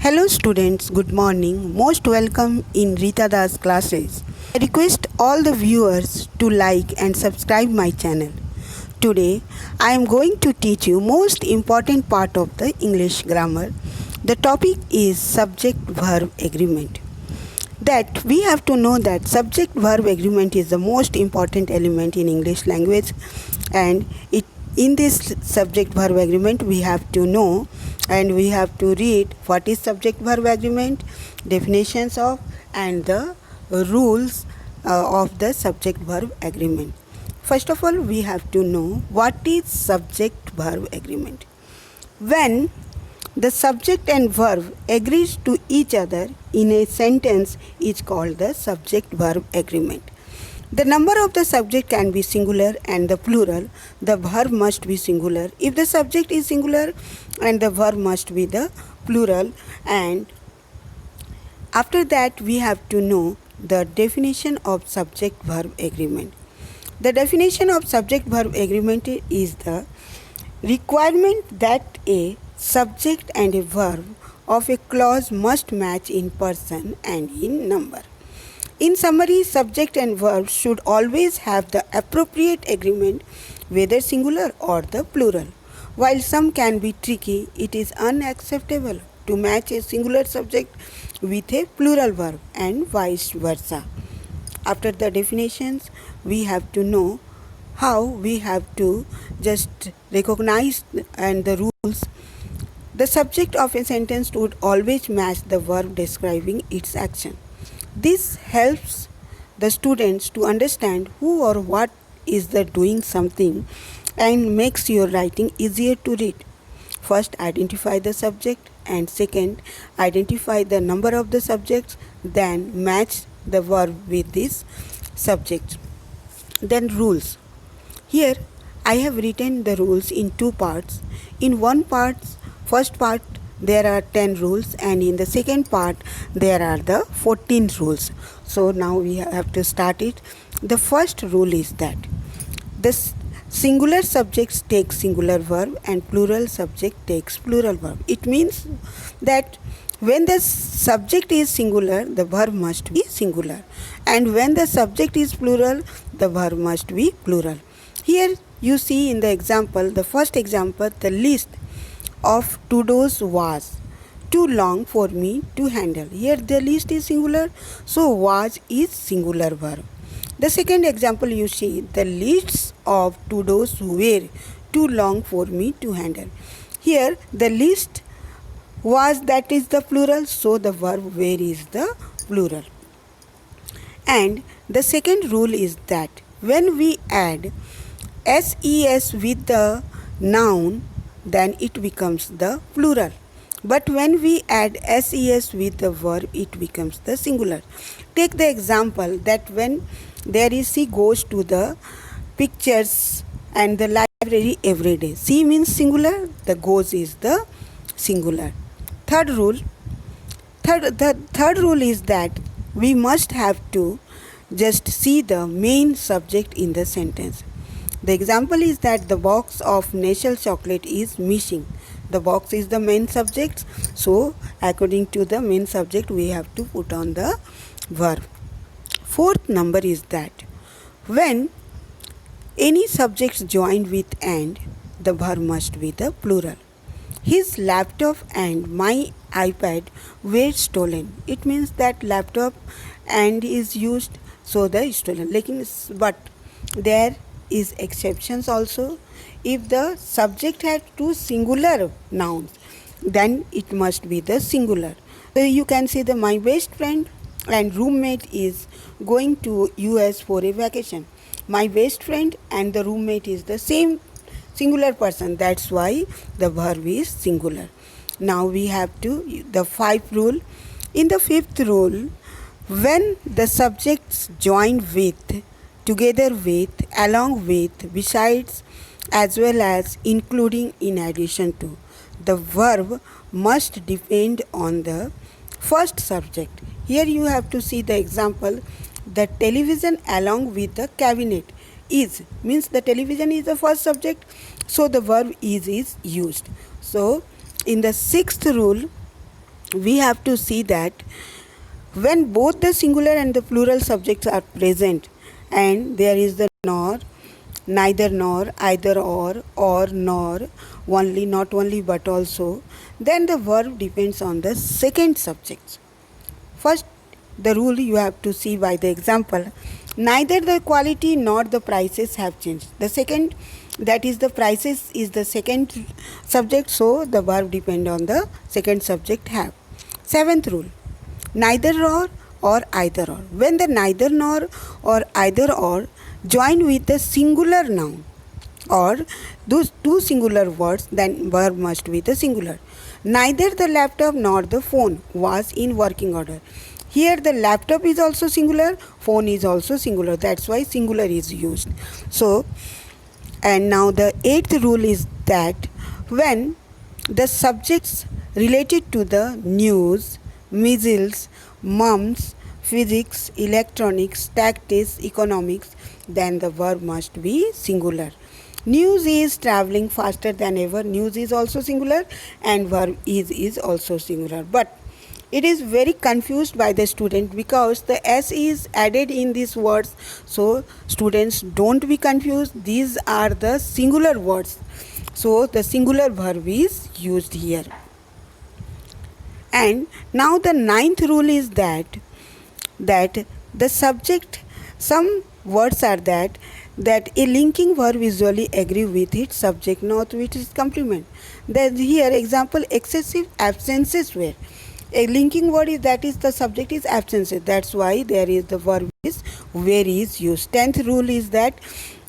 Hello students, good morning. Most welcome in Rita Das classes. I request all the viewers to like and subscribe my channel. Today I am going to teach you most important part of the English grammar. The topic is subject verb agreement. That we have to know that subject verb agreement is the most important element in English language, and in this subject verb agreement we have to know and we have to read what is subject verb agreement, definitions of, and the rules of the subject verb agreement. First of all, we have to know what is subject verb agreement. When the subject and verb agrees to each other in a sentence is called the subject verb agreement. The number of the subject can be singular and the plural. The verb must be singular. If the subject is singular and the verb must be the plural. And after that we have to know the definition of subject verb agreement. The definition of subject verb agreement is the requirement that a subject and a verb of a clause must match in person and in number. In summary, subject and verb should always have the appropriate agreement, whether singular or the plural. While some can be tricky, it is unacceptable to match a singular subject with a plural verb and vice versa. After the definitions, we have to know how we have to just recognize and the rules. The subject of a sentence would always match the verb describing its action. This helps the students to understand who or what is the doing something and makes your writing easier to read. First, identify the subject, and second, identify the number of the subjects, then match the verb with this subject. Then rules. Here I have written the rules in two parts. In first part there are 10 rules, and in the second part there are the 14 rules. So now we have to start it. The first rule is that the singular subjects take singular verb and plural subject takes plural verb. It means that when the subject is singular, the verb must be singular, and when the subject is plural, the verb must be plural. Here you see in the example, the first example, the list of to-dos was too long for me to handle. Here the list is singular, so was is singular verb. The second example, you see the lists of to-dos were too long for me to handle. Here the list was, that is the plural, so the verb were is the plural. And the second rule is that when we add ses with the noun, then it becomes the plural. But when we add ses with the verb, it becomes the singular. Take the example that when there is she goes to the pictures and the library every day. She means singular, the goes is the singular. The third rule is that we must have to just see the main subject in the sentence. The example is that the box of Nestle chocolate is missing. The box is the main subject, so according to the main subject we have to put on the verb. Fourth number is that when any subjects joined with and, the verb must be the plural. His laptop and my iPad were stolen. It means that laptop and is used, so the stolen. But there is exceptions also. If the subject has two singular nouns, then it must be the singular. So you can say the my best friend and roommate is going to US for a vacation. My best friend and the roommate is the same singular person, that's why the verb is singular. Now we have to the fifth rule. In the fifth rule, when the subjects join with, together with, along with, besides, as well as, including, in addition to, the verb must depend on the first subject. Here you have to see the example. The television along with the cabinet is means the television is the first subject, so the verb is used. So in the sixth rule, we have to see that when both the singular and the plural subjects are present and there is the nor, neither nor, either or nor, only, not only but also, then the verb depends on the second subject. First, the rule you have to see by the example. Neither the quality nor the prices have changed. The second, that is the prices, is the second subject, so the verb depend on the second subject have. Seventh rule, neither or either or. When the neither nor or either or join with the singular noun or those two singular words, then verb must be the singular. Neither the laptop nor the phone was in working order. Here the laptop is also singular, phone is also singular. That's why singular is used. So, and now the eighth rule is that when the subjects related to the news, measles, mumps, physics, electronics, tactics, economics, then the verb must be singular. News is traveling faster than ever. News is also singular and verb is also singular. But it is very confused by the student because the s is added in these words. So students, don't be confused. These are the singular words. So the singular verb is used here. And now the ninth rule is that the subject, some words are that a linking verb usually agree with its subject, not with its complement. That here example, excessive absences were. A linking word is that is the subject is absences. That's why there is the verb is where is used. Tenth rule is that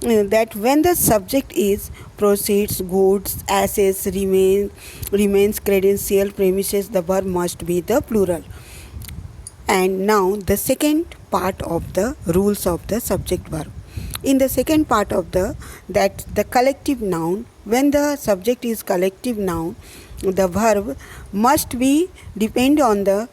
when the subject is proceeds, goods, assets, remains, credential, premises, the verb must be the plural. And now the second part of the rules of the subject verb. In the second part of the collective noun, when the subject is collective noun, the verb must be depend on the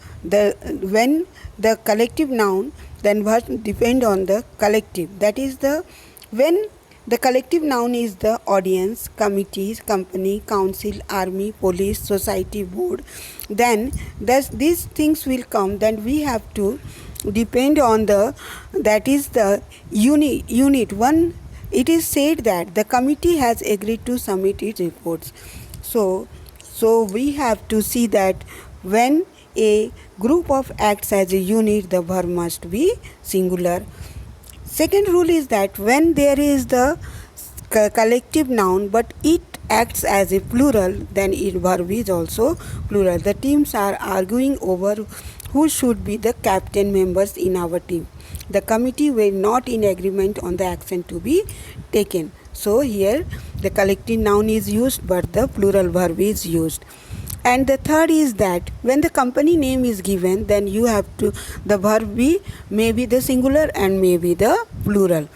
when the collective noun, then verb depend on the collective. That is the when the collective noun is the audience, committees, company, council, army, police, society, board, then these things will come. Then we have to depend on the, that is the unit one. It is said that the committee has agreed to submit its reports. So we have to see that when a group of acts as a unit, the verb must be singular. Second rule is that when there is the collective noun but it acts as a plural, then its verb is also plural. The teams are arguing over who should be the captain members in our team. The committee were not in agreement on the action to be taken. So here the collective noun is used but the plural verb is used. And the third is that when the company name is given, then you have to, the verb be maybe the singular and maybe the plural.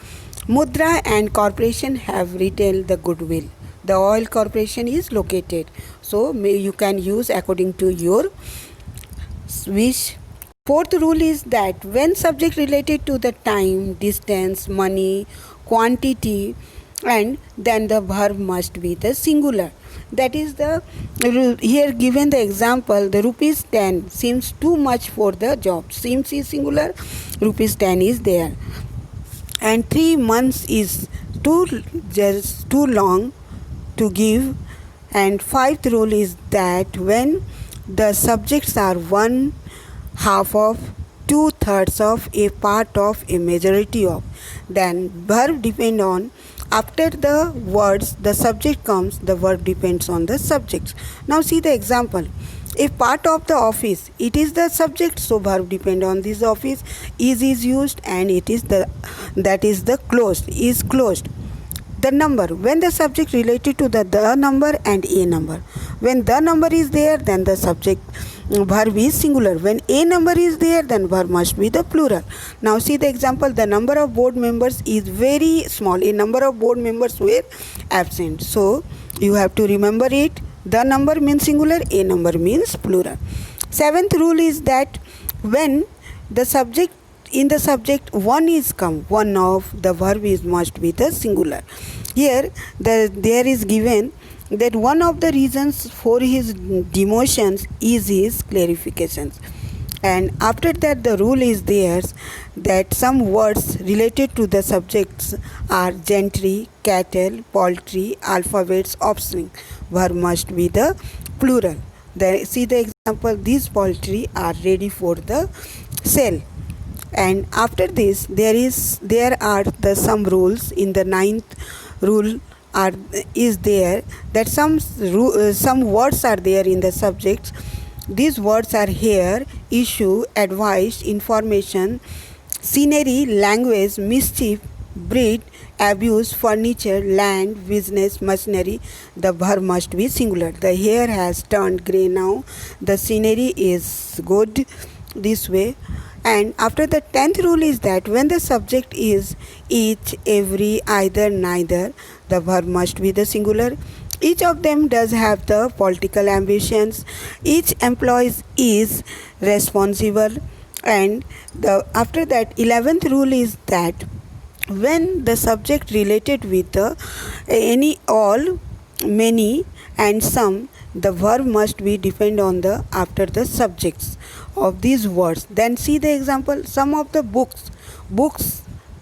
Mudra and corporation have retailed the goodwill. The oil corporation is located. So you can use according to your wish. Fourth rule is that when subject related to the time, distance, money, quantity, and then the verb must be the singular. That is the, here given the example, the rupees 10 seems too much for the job. Seems is singular, rupees 10 is there. And 3 months is just too long to give. And fifth rule is that when the subjects are 1/2 of, 2/3 of, a part of, a majority of, then verb depend on, after the words the subject comes, the verb depends on the subjects. Now see the example. A part of the office, it is the subject, so verb depend on this office. Is used and it is the, that is the closed, is closed. The number, when the subject related to the number and a number. When the number is there, then the subject verb is singular. When a number is there, then verb must be the plural. Now see the example. The number of board members is very small. A number of board members were absent. So you have to remember it. The number means singular, a number means plural. Seventh rule is that when the subject, in the subject one is come, one of, the verb is must be the singular. Here there is given that one of the reasons for his demotions is his clarifications. And after that, the rule is there that some words related to the subjects are gentry, cattle, poultry, alphabets, offspring. Verb must be the plural. See the example, these poultry are ready for the sale. And after this, there are some rules. In the ninth rule is there that some words are there in the subjects. These words are here: issue, advice, information, scenery, language, mischief, breed, abuse, furniture, land, business, machinery. The verb must be singular. The hair has turned grey now. The scenery is good this way. And after the 10th rule is that when the subject is each, every, either, neither, the verb must be the singular. Each of them does have the political ambitions. Each employees is responsible. And after that 11th rule is that when the subject related with any, all, many and some, the verb must be depend on the after the subjects of these words. Then see the example, some of the books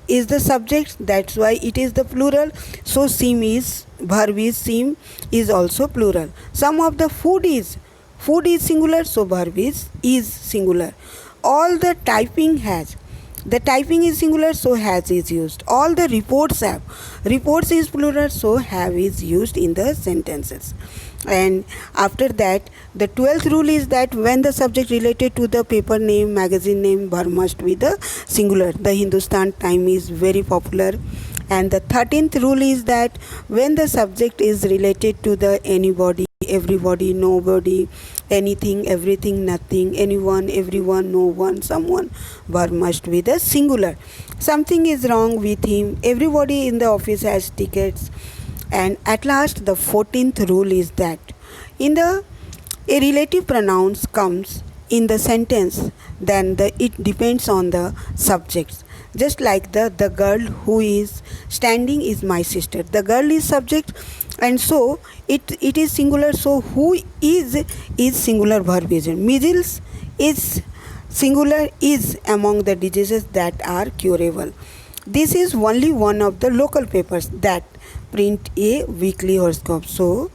is the subject, that's why it is the plural. So verb is seem is also plural. Some of the food is singular, so verb is singular. All the typing is singular, so has is used. All the reports is plural, so have is used in the sentences. And after that, the 12th rule is that when the subject related to the paper name, magazine name, verb must be the singular. The Hindustan Time is very popular. And the 13th rule is that when the subject is related to the anybody, everybody, nobody, anything, everything, nothing, anyone, everyone, no one, someone, verb must be the singular. Something is wrong with him. Everybody in the office has tickets. And at last, the 14th rule is that a relative pronouns comes in the sentence, then it depends on the subjects. Just like the girl who is standing is my sister. The girl is subject, and so it is singular. So who is singular verb agent. Measles is singular, is among the diseases that are curable. This is only one of the local papers that print a weekly horoscope. So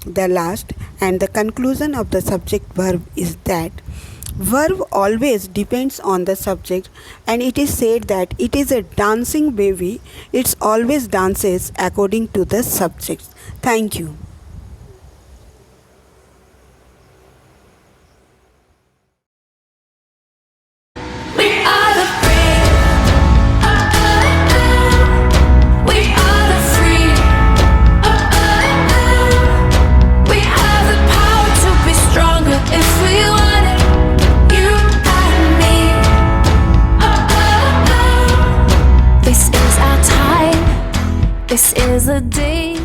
the last and the conclusion of the subject verb is that verb always depends on the subject, and it is said that it is a dancing baby. It always dances according to the subject. Thank you. This is a day